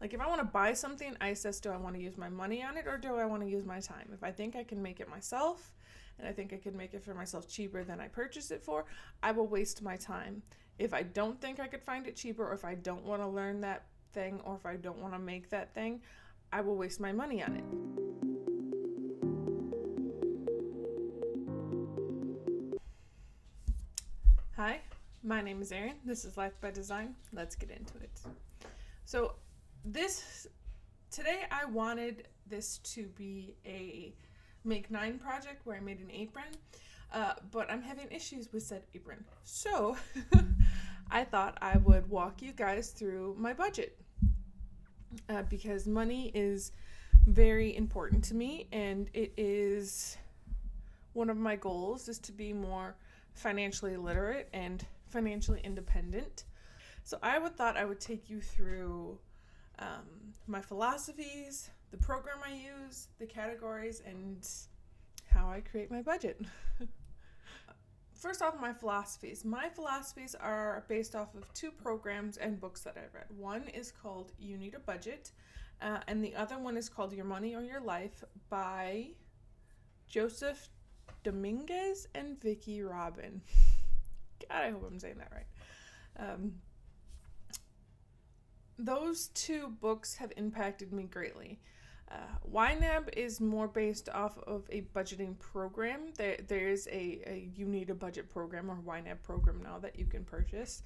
Like if I want to buy something, I assess, do I want to use my money on it or do I want to use my time? If I think I can make it myself and I think I can make it for myself cheaper than I purchased it for, I will waste my time. If I don't think I could find it cheaper, or if I don't want to learn that thing, or if I don't want to make that thing, I will waste my money on it. Hi, my name is Erin. This is Life by Design. Let's get into it. So today I wanted this to be a Make 9 project where I made an apron, but I'm having issues with said apron. So I thought I would walk you guys through my budget because money is very important to me, and it is one of my goals is to be more financially literate and financially independent. So I thought I would take you through my philosophies, the program I use, the categories, and how I create my budget. First off, my philosophies. My philosophies are based off of 2 programs and books that I've read. One is called You Need a Budget, and the other one is called Your Money or Your Life by Joseph Dominguez and Vicki Robin. God, I hope I'm saying that right. Those 2 books have impacted me greatly. YNAB is more based off of a budgeting program. There is a You Need a Budget program, or YNAB program now, that you can purchase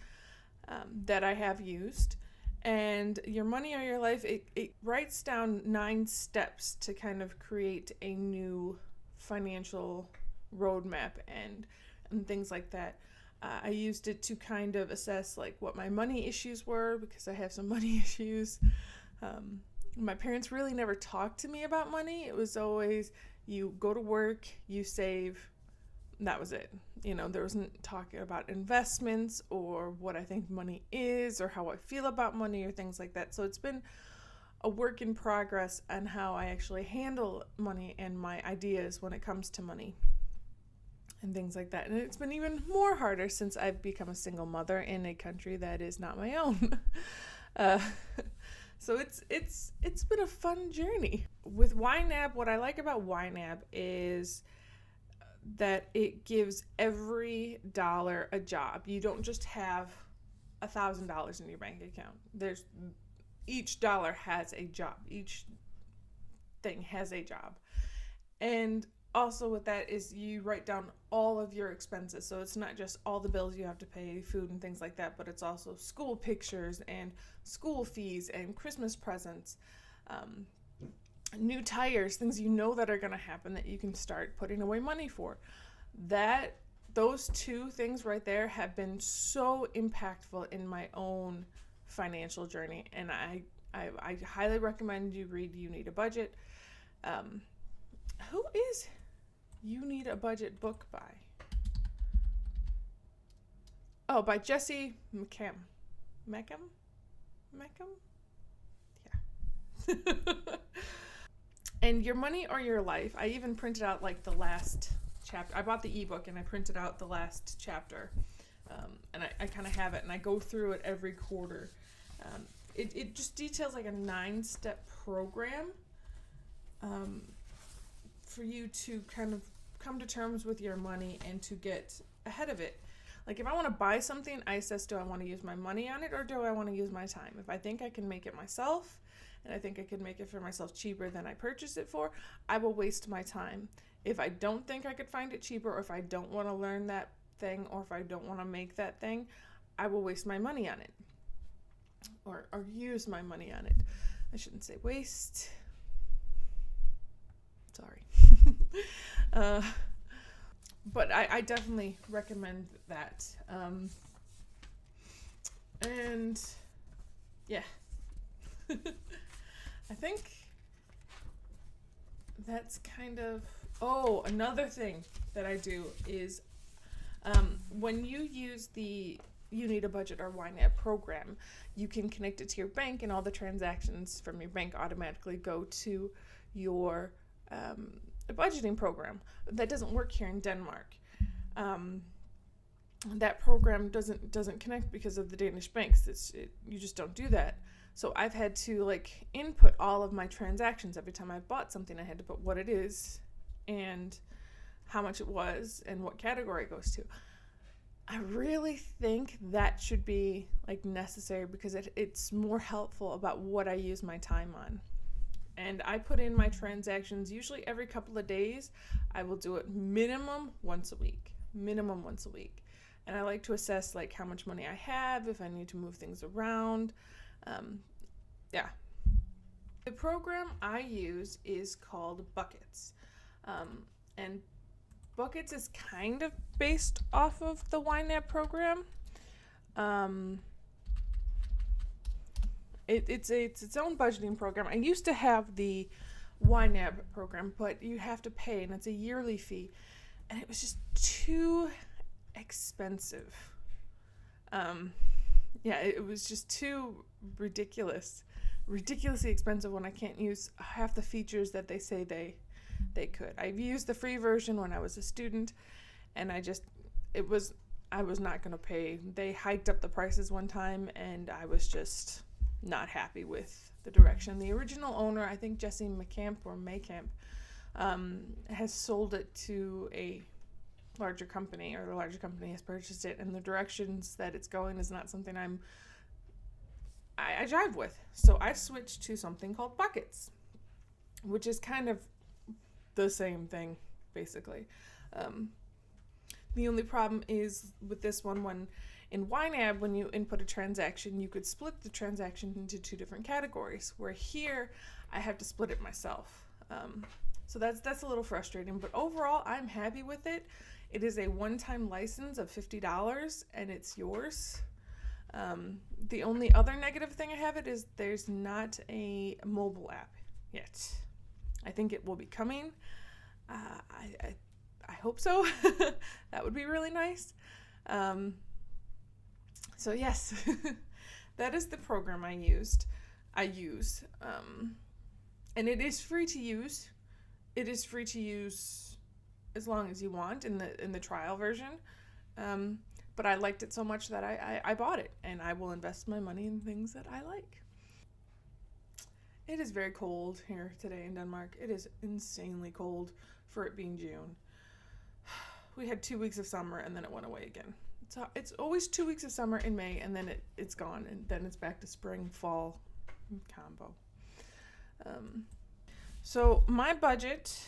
that I have used. And Your Money or Your Life, it writes down 9 steps to kind of create a new financial roadmap and things like that. I used it to kind of assess like what my money issues were, because I have some money issues. My parents really never talked to me about money. It was always, you go to work, you save, that was it. There wasn't talking about investments or what I think money is or how I feel about money or things like that. So it's been a work in progress on how I actually handle money and my ideas when it comes to money and things like that. And it's been even more harder since I've become a single mother in a country that is not my own. So it's been a fun journey. With YNAB, what I like about YNAB is that it gives every dollar a job. You don't just have $1,000 in your bank account. Each dollar has a job. Each thing has a job. And also with that is you write down all of your expenses. So it's not just all the bills you have to pay, food and things like that, but it's also school pictures and school fees and Christmas presents, new tires, things that are going to happen that you can start putting away money for. Those 2 things right there have been so impactful in my own financial journey, and I highly recommend you read You Need a Budget. Who is You Need a Budget book by? Oh, by Jesse Mecham. Yeah. And Your Money or Your Life, I even printed out like the last chapter. I bought the ebook and I printed out the last chapter. And I kind of have it, and I go through it every quarter. It just details like a 9-step program for you to kind of come to terms with your money and to get ahead of it. Like if I want to buy something, I assess, do I want to use my money on it or do I want to use my time? If I think I can make it myself and I think I can make it for myself cheaper than I purchased it for, I will waste my time. If I don't think I could find it cheaper, or if I don't want to learn that thing, or if I don't want to make that thing, I will waste my money on it or use my money on it. I shouldn't say waste. Sorry. But I definitely recommend that. And yeah, I think that's kind of, another thing that I do is when you use the You Need a Budget or YNAB program, you can connect it to your bank, and all the transactions from your bank automatically go to your budgeting program. That doesn't work here in Denmark. That program doesn't connect because of the Danish banks. You just don't do that. So I've had to like input all of my transactions. Every time I bought something, I had to put what it is and how much it was and what category it goes to. I really think that should be like necessary because it's more helpful about what I use my time on. And I put in my transactions usually every couple of days. I will do it minimum once a week. And I like to assess like how much money I have, if I need to move things around. Yeah. The program I use is called Buckets. And Buckets is kind of based off of the YNAB program. It's its own budgeting program. I used to have the YNAB program, but you have to pay, and it's a yearly fee, and it was just too expensive. It was just too ridiculously expensive when I can't use half the features that they say they could. I've used the free version when I was a student, and I was not going to pay. They hiked up the prices one time, and I was just not happy with the direction. The original owner, I think Jesse Maycamp, has sold it to a larger company, or the larger company has purchased it, and the directions that it's going is not something I jive with. So I switched to something called Buckets, which is kind of the same thing, basically. The only problem is with this one, when in YNAB, when you input a transaction, you could split the transaction into two different categories, where here I have to split it myself. So that's a little frustrating, but overall I'm happy with it. It is a one-time license of $50 and it's yours. The only other negative thing I have is there's not a mobile app yet. I think it will be coming. I hope so. That would be really nice. So yes, that is the program I use. And it is free to use. It is free to use as long as you want in the trial version. But I liked it so much that I bought it, and I will invest my money in things that I like. It is very cold here today in Denmark. It is insanely cold for it being June. We had 2 weeks of summer and then it went away again. It's always 2 weeks of summer in May, and then it's gone, and then it's back to spring, fall combo. So my budget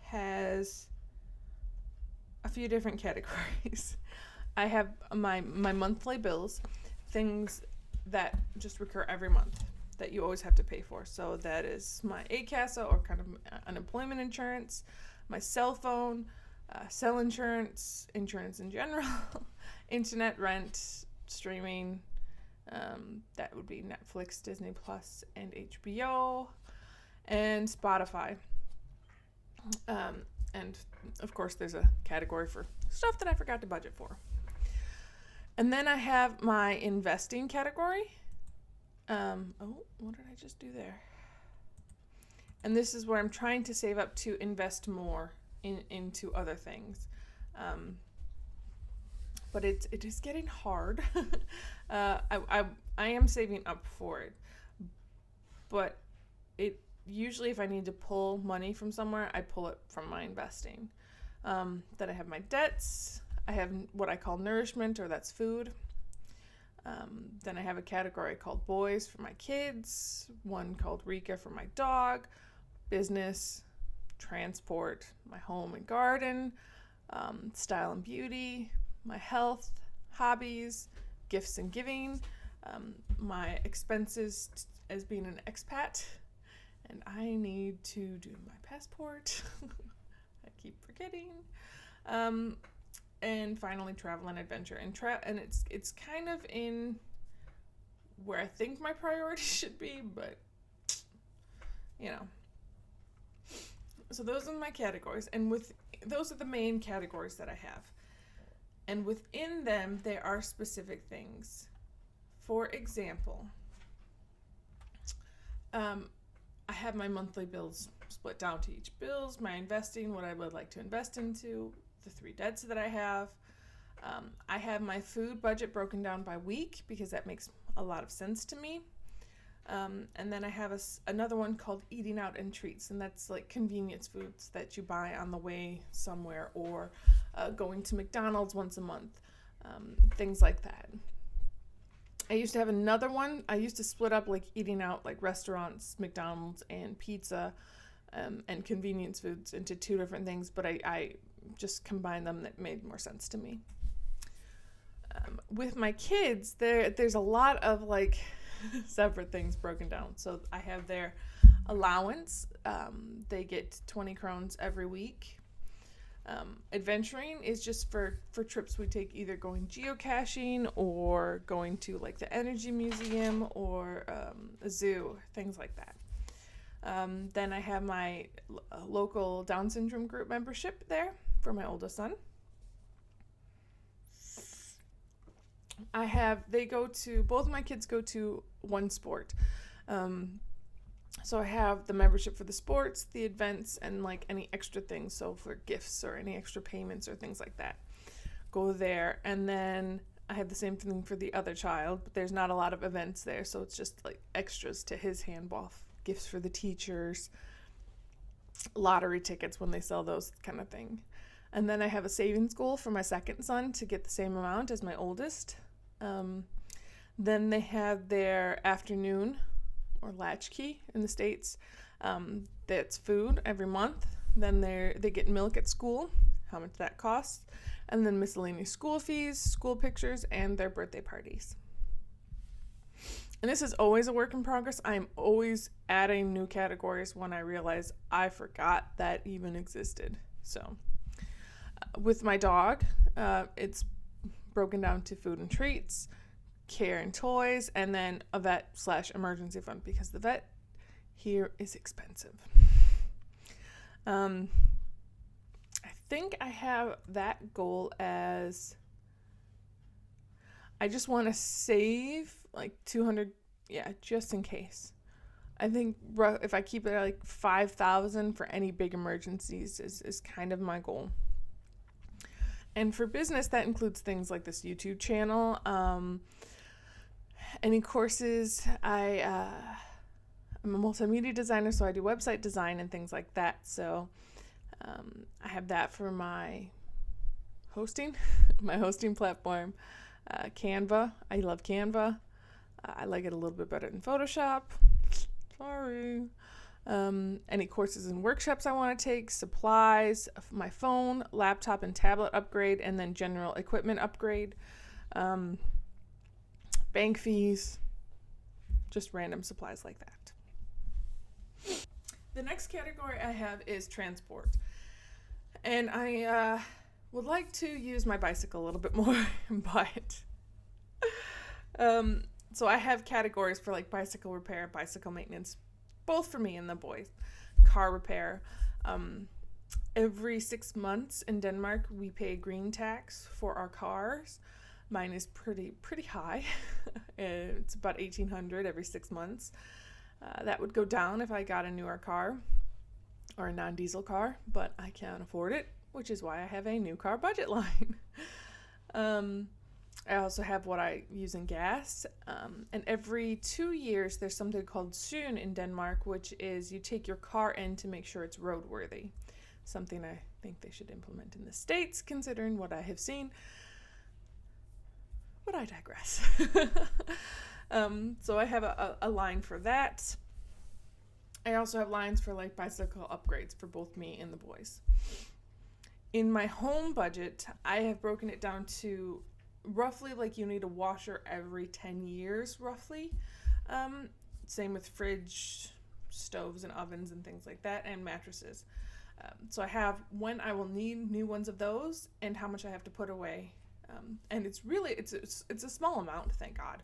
has a few different categories. I have my monthly bills, things that just recur every month that you always have to pay for. So that is my ACASA, or kind of unemployment insurance, my cell phone, cell insurance in general, internet, rent, streaming, that would be Netflix, Disney Plus, and HBO, and Spotify. And of course there's a category for stuff that I forgot to budget for. And then I have my investing category. What did I just do there? And this is where I'm trying to save up to invest more into other things. But it is getting hard. I am saving up for it. But it usually, if I need to pull money from somewhere, I pull it from my investing. Then I have my debts. I have what I call nourishment, or that's food. Then I have a category called boys for my kids, one called Rika for my dog, business, transport, my home and garden, style and beauty, my health, hobbies, gifts and giving, my expenses as being an expat, and I need to do my passport. I keep forgetting. And finally, travel and adventure. And it's kind of in where I think my priorities should be, but So those are my categories, and those are the main categories that I have. And within them, there are specific things. For example, I have my monthly bills split down to each bills, my investing, what I would like to invest into, the 3 debts that I have. I have my food budget broken down by week because that makes a lot of sense to me. And then I have another one called Eating Out and Treats, and that's like convenience foods that you buy on the way somewhere, or going to McDonald's once a month, things like that. I used to have another one. I used to split up like eating out, like restaurants, McDonald's, and pizza, and convenience foods into two different things, but I just combined them. That made more sense to me. With my kids, there's a lot of like separate things broken down. So I have their allowance. They get 20 crowns every week. Adventuring is just for trips we take, either going geocaching or going to like the energy museum or a zoo, things like that. Then I have my local Down syndrome group membership there for my oldest son. Both of my kids go to one sport. So I have the membership for the sports, the events, and like any extra things. So for gifts or any extra payments or things like that, go there. And then I have the same thing for the other child, but there's not a lot of events there. So it's just like extras to his handball, gifts for the teachers, lottery tickets when they sell those kind of thing. And then I have a savings goal for my second son to get the same amount as my oldest. Then they have their afternoon or latchkey in the States. That's food every month. Then they get milk at school, how much that costs. And then miscellaneous school fees, school pictures, and their birthday parties. And this is always a work in progress. I'm always adding new categories when I realize I forgot that even existed. So with my dog, it's broken down to food and treats, care and toys, and then a vet/emergency fund, because the vet here is expensive. I think I have that goal as I just want to save like 200, just in case. I think if I keep it at like 5,000 for any big emergencies is kind of my goal. And for business, that includes things like this YouTube channel, any courses. I'm a multimedia designer, so I do website design and things like that. So I have that for my hosting, my hosting platform, Canva. I love Canva. I like it a little bit better than Photoshop. Sorry. Any courses and workshops I want to take, supplies, my phone, laptop, and tablet upgrade, and then general equipment upgrade, bank fees, just random supplies like that. The next category I have is transport. And I would like to use my bicycle a little bit more, but so I have categories for like bicycle repair, bicycle maintenance, both for me and the boys. Car repair. Every 6 months in Denmark, we pay green tax for our cars. Mine is pretty high. It's about 1,800 every 6 months. That would go down if I got a newer car or a non-diesel car, but I can't afford it, which is why I have a new car budget line. I also have what I use in gas, and every 2 years there's something called Syn in Denmark, which is you take your car in to make sure it's roadworthy. Something I think they should implement in the States, considering what I have seen. But I digress. So I have a line for that. I also have lines for like bicycle upgrades for both me and the boys. In my home budget, I have broken it down to roughly like you need a washer every 10 years, roughly. Same with fridge, stoves and ovens and things like that, and mattresses. So I have when I will need new ones of those and how much I have to put away. And it's a small amount, thank God.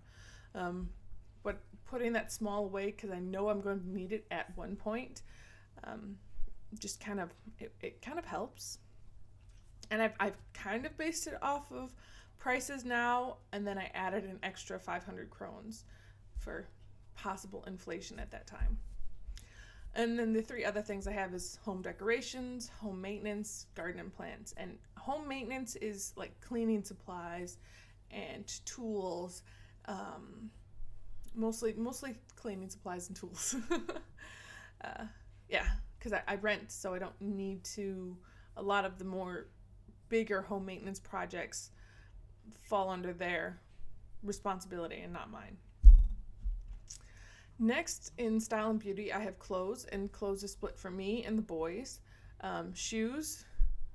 But putting that small away because I know I'm going to need it at one point, just kind of it kind of helps. And I've kind of based it off of prices now, and then I added an extra 500 krones for possible inflation at that time. And then the three other things I have is home decorations, home maintenance, garden and plants. And home maintenance is like cleaning supplies and tools, Mostly cleaning supplies and tools. Yeah, because I rent, so I don't need to. A lot of the more bigger home maintenance projects fall under their responsibility and not mine. Next, in style and beauty, I have clothes, and clothes is split for me and the boys. Shoes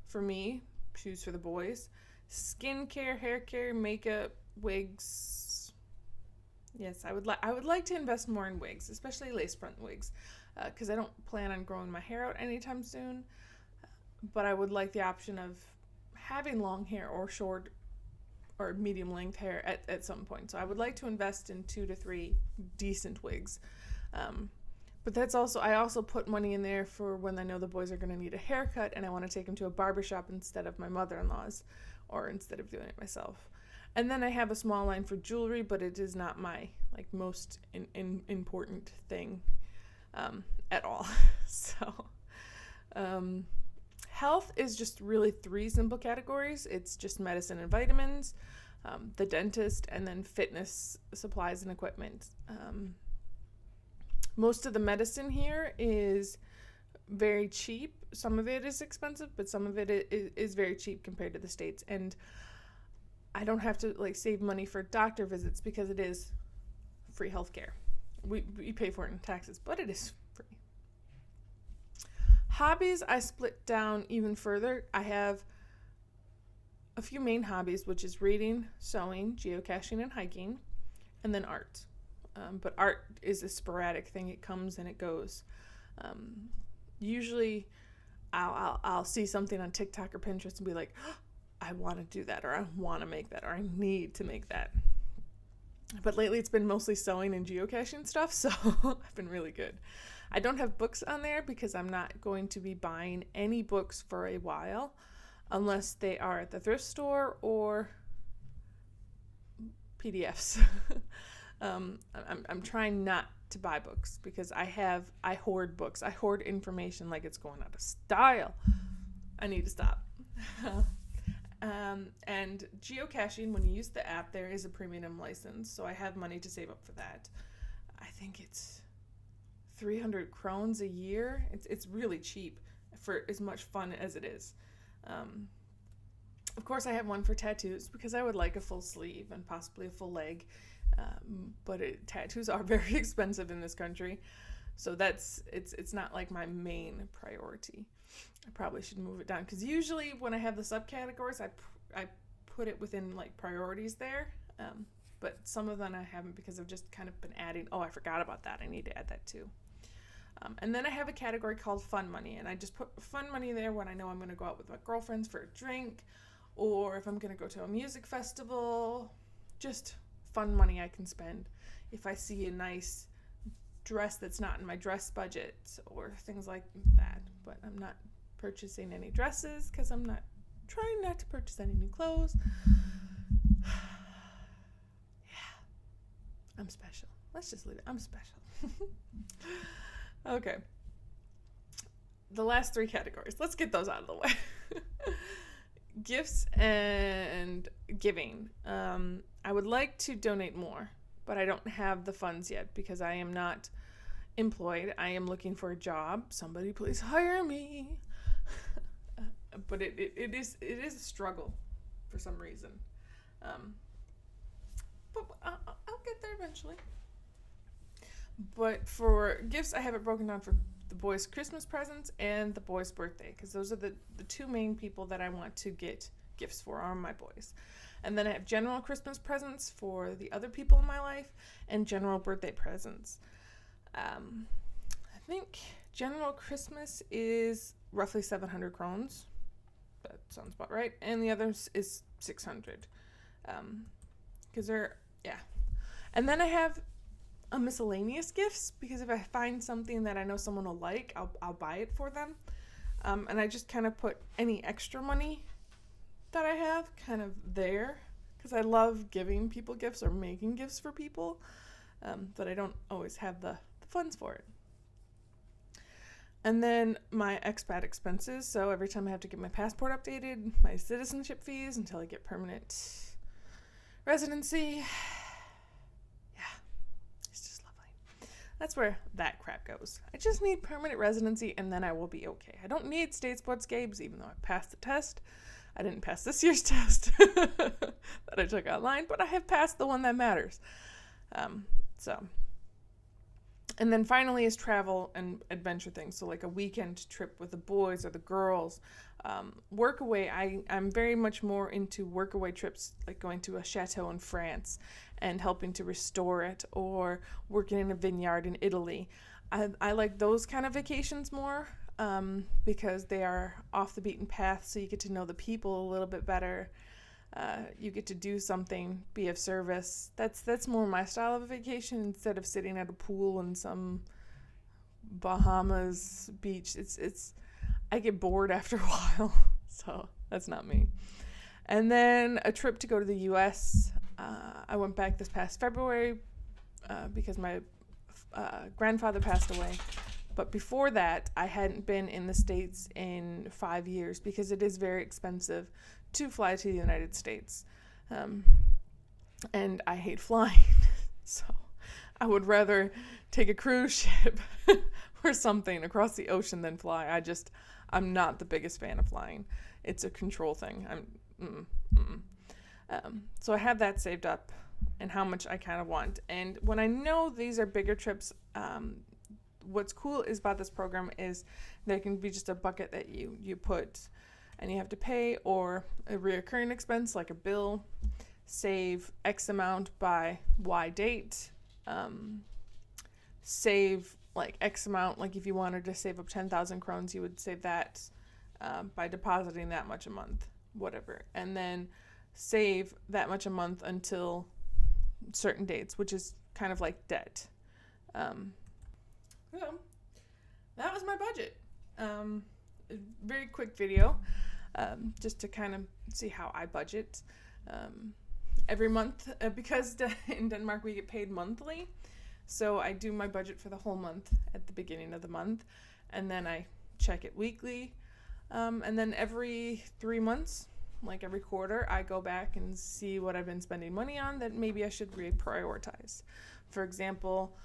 for me, shoes for the boys. Skincare, hair care, makeup, wigs. Yes, I would like to invest more in wigs, especially lace front wigs, because I don't plan on growing my hair out anytime soon. But I would like the option of having long hair or short or medium length hair at some point. So I would like to invest in 2 to 3 decent wigs. But that's also, I also put money in there for when I know the boys are going to need a haircut and I want to take them to a barbershop instead of my mother-in-law's, or instead of doing it myself. And then I have a small line for jewelry, but it is not my most important thing at all. So health is just really 3 simple categories. It's just medicine and vitamins, the dentist, and then fitness supplies and equipment. Most of the medicine here is very cheap. Some of it is expensive, but some of it is very cheap compared to the States. And I don't have to save money for doctor visits because it is free healthcare. We pay for it in taxes, but it is free. Hobbies, I split down even further. I have a few main hobbies, which is reading, sewing, geocaching, and hiking, and then art. But art is a sporadic thing. It comes and it goes. Usually I'll see something on TikTok or Pinterest and be like, oh, I want to do that, or I want to make that, or I need to make that. But lately it's been mostly sewing and geocaching stuff, so I've been really good. I don't have books on there because I'm not going to be buying any books for a while unless they are at the thrift store or PDFs. I'm trying not to buy books because I hoard books. I hoard information like it's going out of style. I need to stop. And geocaching, when you use the app, there is a premium license, so I have money to save up for that. I think it's 300 krones a year. It's really cheap for as much fun as it is. Of course, I have one for tattoos because I would like a full sleeve and possibly a full leg. But tattoos are very expensive in this country, so it's not like my main priority. I probably should move it down because usually when I have the subcategories, I put it within priorities there. But some of them I haven't because I've just kind of been adding. Oh, I forgot about that. I need to add that too. And then I have a category called fun money, and I just put fun money there when I know I'm going to go out with my girlfriends for a drink, or if I'm going to go to a music festival. Just fun money I can spend if I see a nice dress that's not in my dress budget or things like that. But I'm not purchasing any dresses because I'm not trying not to purchase any new clothes. Yeah, I'm special. Let's just leave it. I'm special. Okay. The last 3 categories. Let's get those out of the way. Gifts and giving. I would like to donate more, but I don't have the funds yet because I am not employed. I am looking for a job. Somebody please hire me. But it is a struggle for some reason. But I'll get there eventually. But for gifts, I have it broken down for the boys' Christmas presents and the boys' birthday, because those are the 2 main people that I want to get gifts for are my boys. And then I have general Christmas presents for the other people in my life and general birthday presents. I think general Christmas is roughly 700 krones. That sounds about right. And the others is 600. Because yeah. And then I have a miscellaneous gifts, because if I find something that I know someone will like, I'll buy it for them. And I just kind of put any extra money that I have kind of there, because I love giving people gifts or making gifts for people, but I don't always have the funds for it. And then my expat expenses, so every time I have to get my passport updated, my citizenship fees until I get permanent residency. Yeah, That's where that crap goes. I just need permanent residency and then I will be okay. I don't need state sports games, even though I passed the test. I didn't pass this year's test that I took online, but I have passed the one that matters. And then finally is travel and adventure things. So like a weekend trip with the boys or the girls. Workaway, I'm very much more into workaway trips, like going to a chateau in France and helping to restore it, or working in a vineyard in Italy. I like those kind of vacations more because they are off the beaten path, so you get to know the people a little bit better. You get to do something, be of service. That's more my style of a vacation, instead of sitting at a pool in some Bahamas beach. I get bored after a while, so that's not me. And then a trip to go to the U.S. I went back this past February because my grandfather passed away. But before that, I hadn't been in the States in 5 years because it is very expensive to fly to the United States. And I hate flying. So I would rather take a cruise ship or something across the ocean than fly. I'm not the biggest fan of flying. It's a control thing. So I have that saved up and how much I kind of want. And when I know these are bigger trips, what's cool is about this program is there can be just a bucket that you put and you have to pay, or a reoccurring expense like a bill, save X amount by Y date, save like X amount, like if you wanted to save up 10,000 krones, you would save that by depositing that much a month, whatever, and then save that much a month until certain dates, which is kind of like debt. So that was my budget. A very quick video, just to kind of see how I budget. Every month, because in Denmark we get paid monthly, so I do my budget for the whole month at the beginning of the month, and then I check it weekly, and then every 3 months, like every quarter, I go back and see what I've been spending money on that maybe I should reprioritize. For example,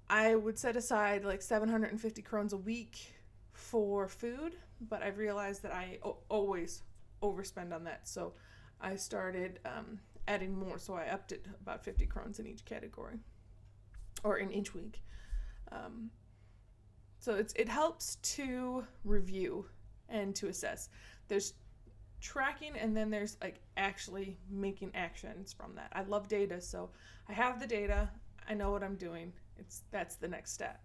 I would set aside like 750 krones a week for food, but I've realized that I always overspend on that. So I started adding more. So I upped it about 50 krones in each category, or in each week. So it helps to review and to assess. There's tracking, and then there's like actually making actions from that. I love data, so I have the data. I know what I'm doing. That's the next step.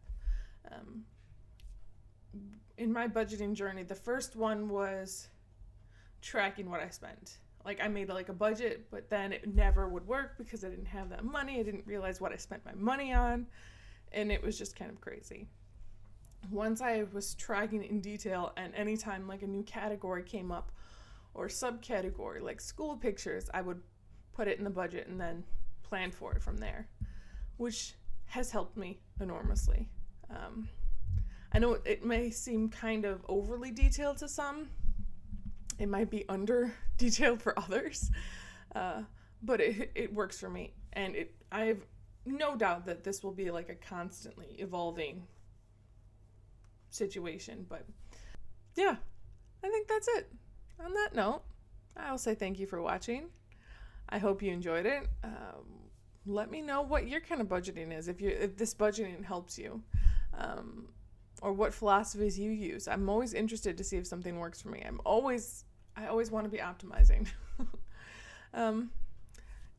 In my budgeting journey, the first one was tracking what I spent. Like I made like a budget, but then it never would work because I didn't have that money. I didn't realize what I spent my money on, and it was just kind of crazy. Once I was tracking in detail, and anytime like a new category came up or subcategory like school pictures, I would put it in the budget and then plan for it from there, which has helped me enormously. I know it may seem kind of overly detailed to some. It might be under detailed for others, but it works for me. And I have no doubt that this will be like a constantly evolving situation. But yeah, I think that's it. On that note, I'll say thank you for watching. I hope you enjoyed it. Let me know what your kind of budgeting is, if this budgeting helps you, or what philosophies you use. I'm always interested to see if something works for me. I always want to be optimizing.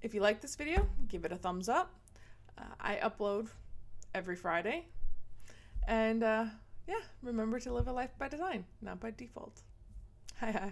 If you like this video, give it a thumbs up. I upload every Friday. And yeah, remember to live a life by design, not by default. Hi.